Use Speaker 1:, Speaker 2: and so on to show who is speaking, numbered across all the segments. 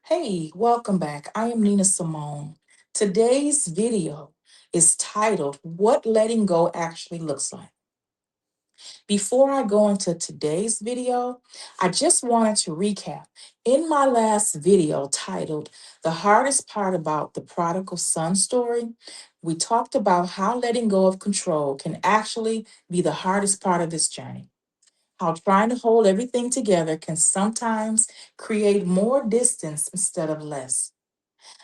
Speaker 1: Hey, welcome back. I am Nina Simone. Today's video is titled What Letting Go Actually Looks Like. Before I go into today's video, I just wanted to recap. In my last video titled The Hardest Part About the Prodigal Son Story, we talked about how letting go of control can actually be the hardest part of this journey. How trying to hold everything together can sometimes create more distance instead of less.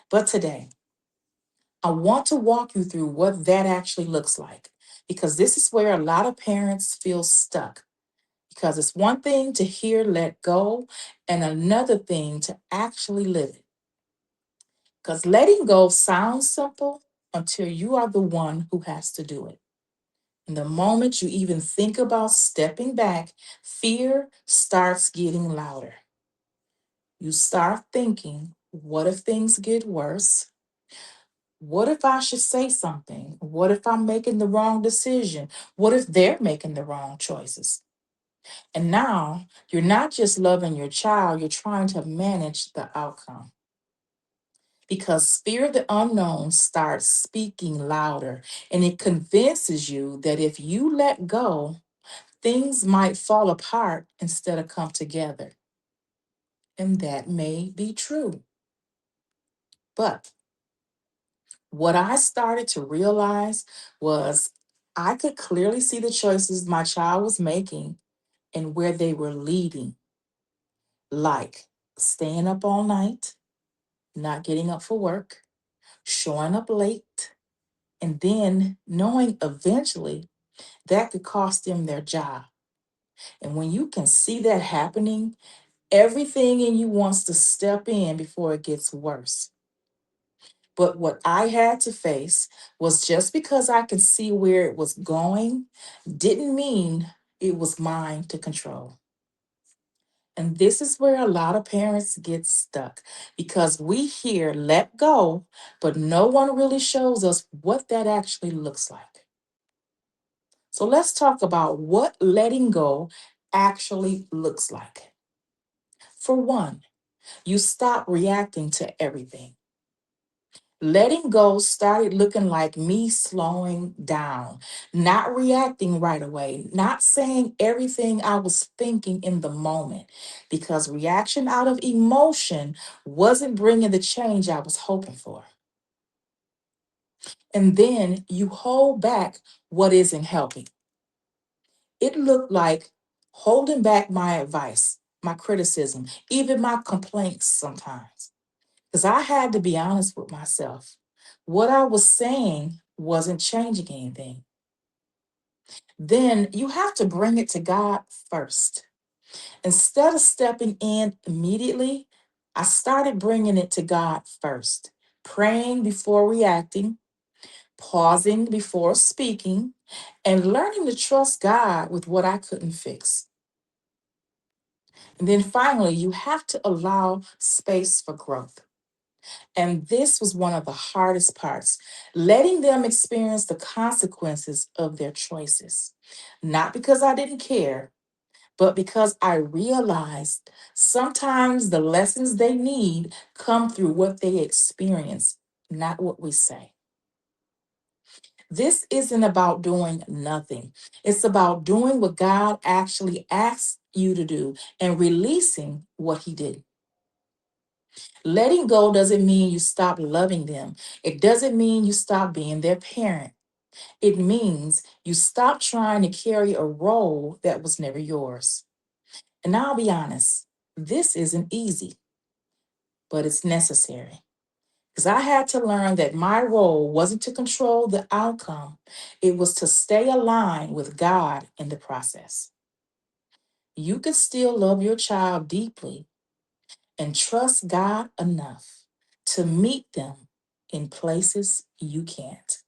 Speaker 1: But today, I want to walk you through what that actually looks like because this is where a lot of parents feel stuck. Because it's one thing to hear let go and another thing to actually live it. Because letting go sounds simple until you are the one who has to do it. And the moment you even think about stepping back, fear starts getting louder. You start thinking, what if things get worse? What if I should say something? What if I'm making the wrong decision? What if they're making the wrong choices? And now you're not just loving your child, you're trying to manage the outcome. Because fear of the unknown starts speaking louder and it convinces you that if you let go, things might fall apart instead of come together. And that may be true. But what I started to realize was I could clearly see the choices my child was making and where they were leading, like staying up all night, not getting up for work, showing up late, and then knowing eventually that could cost them their job. And when you can see that happening, everything in you wants to step in before it gets worse. But what I had to face was just because I could see where it was going didn't mean it was mine to control. And this is where a lot of parents get stuck because we hear let go, but no one really shows us what that actually looks like. So let's talk about what letting go actually looks like. For one, you stop reacting to everything. Letting go started looking like me slowing down, not reacting right away, not saying everything I was thinking in the moment, because reaction out of emotion wasn't bringing the change I was hoping for. And then you hold back what isn't helping. It looked like holding back my advice, my criticism, even my complaints sometimes. Because I had to be honest with myself. What I was saying wasn't changing anything. Then you have to bring it to God first. Instead of stepping in immediately, I started bringing it to God first, praying before reacting, pausing before speaking, and learning to trust God with what I couldn't fix. And then finally, you have to allow space for growth. And this was one of the hardest parts, letting them experience the consequences of their choices. Not because I didn't care, but because I realized sometimes the lessons they need come through what they experience, not what we say. This isn't about doing nothing. It's about doing what God actually asked you to do and releasing what He did. Letting go doesn't mean you stop loving them. It doesn't mean you stop being their parent. It means you stop trying to carry a role that was never yours. And I'll be honest, this isn't easy, but it's necessary. Because I had to learn that my role wasn't to control the outcome, it was to stay aligned with God in the process. You can still love your child deeply and trust God enough to meet them in places you can't.